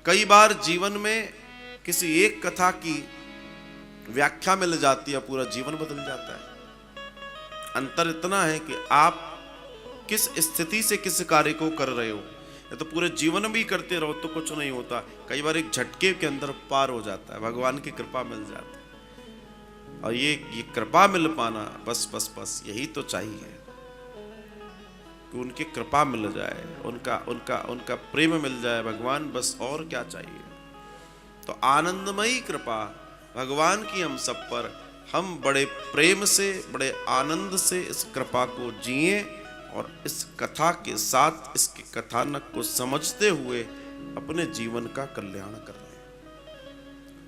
कई बार जीवन में किसी एक कथा की व्याख्या मिल जाती है, पूरा जीवन बदल जाता है। अंतर इतना है कि आप किस स्थिति से किस कार्य को कर रहे हो। या तो पूरे जीवन भी करते रहो तो कुछ नहीं होता, कई बार एक झटके के अंदर पार हो जाता है, भगवान की कृपा मिल जाती है। और ये कृपा मिल पाना, बस बस बस यही तो चाहिए कि उनकी कृपा मिल जाए, उनका उनका उनका प्रेम मिल जाए भगवान, बस और क्या चाहिए। तो आनंदमयी कृपा भगवान की हम सब पर, हम बड़े प्रेम से बड़े आनंद से इस कृपा को जिए और इस कथा के साथ इसके कथानक को समझते हुए अपने जीवन का कल्याण कर लें।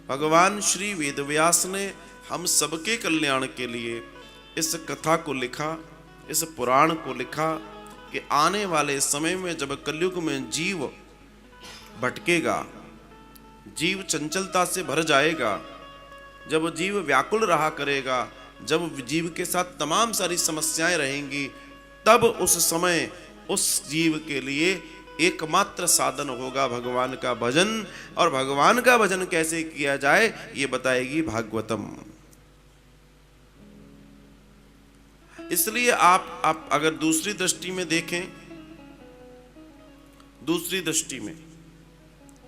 भगवान श्री वेदव्यास ने हम सबके कल्याण के लिए इस कथा को लिखा, इस पुराण को लिखा कि आने वाले समय में जब कलयुग में जीव भटकेगा, जीव चंचलता से भर जाएगा, जब जीव व्याकुल रहा करेगा, जब जीव के साथ तमाम सारी समस्याएं रहेंगी, तब उस समय उस जीव के लिए एकमात्र साधन होगा भगवान का भजन। और भगवान का भजन कैसे किया जाए ये बताएगी भागवतम। इसलिए आप अगर दूसरी दृष्टि में देखें, दूसरी दृष्टि में,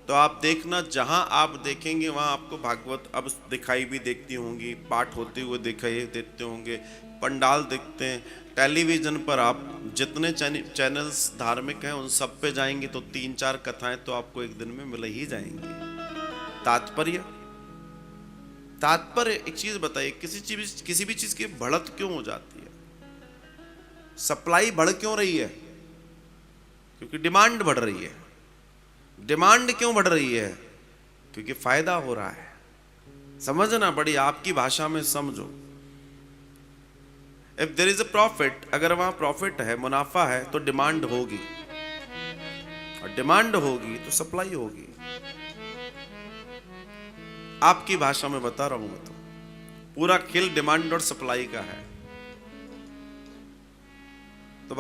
तो आप देखना जहां आप देखेंगे वहां आपको भागवत अब दिखाई भी देखती होंगी, पाठ होते हुए दिखाई देते होंगे, पंडाल दिखते हैं। टेलीविजन पर आप जितने चैनल्स धार्मिक हैं उन सब पे जाएंगे तो 3-4 कथाएं तो आपको एक दिन में मिल ही जाएंगी। तात्पर्य एक चीज बताइए, किसी भी चीज की बढ़त क्यों हो जाती है? सप्लाई बढ़ क्यों रही है? क्योंकि डिमांड बढ़ रही है। डिमांड क्यों बढ़ रही है? क्योंकि फायदा हो रहा है। समझना, बड़ी आपकी भाषा में समझो। If there is a profit, अगर वहां प्रॉफिट है, मुनाफा है, तो डिमांड होगी, और डिमांड होगी तो सप्लाई होगी। आपकी भाषा में बता रहा हूं मैं, तो पूरा खेल डिमांड और सप्लाई का है। तो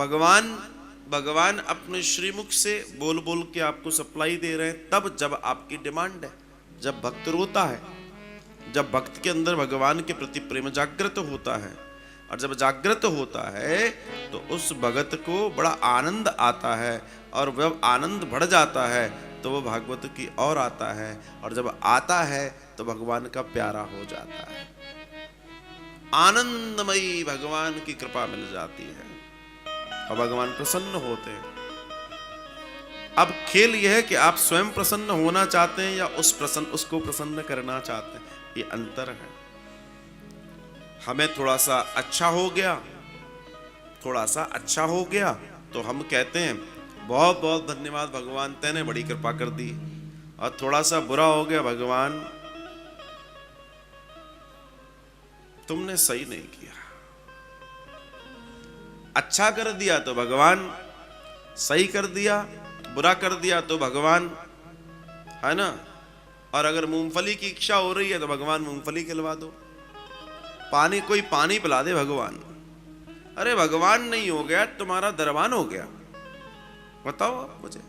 भगवान अपने श्रीमुख से बोल बोल के आपको सप्लाई दे रहे हैं तब जब आपकी डिमांड है, जब भक्त रोता है, जब भक्त के अंदर भगवान के प्रति प्रेम जागृत होता है। और जब जागृत होता है तो उस भगत को बड़ा आनंद आता है, और जब आनंद बढ़ जाता है तो वो भागवत की ओर आता है, और जब आता है तो भगवान का प्यारा हो जाता है। आनंदमयी भगवान की कृपा मिल जाती है और भगवान प्रसन्न होते हैं। अब खेल यह है कि आप स्वयं प्रसन्न होना चाहते हैं या उसको प्रसन्न करना चाहते हैं, ये अंतर है। हमें थोड़ा सा अच्छा हो गया तो हम कहते हैं बहुत बहुत धन्यवाद भगवान, तैने बड़ी कृपा कर दी। और थोड़ा सा बुरा हो गया, भगवान तुमने सही नहीं किया। अच्छा कर दिया तो भगवान सही कर दिया, बुरा कर दिया तो भगवान, है ना। और अगर मूंगफली की इच्छा हो रही है तो भगवान मूंगफली खिलवा दो। कोई पानी पिला दे भगवान। अरे भगवान नहीं हो गया, तुम्हारा दरबान हो गया। बताओ आप मुझे।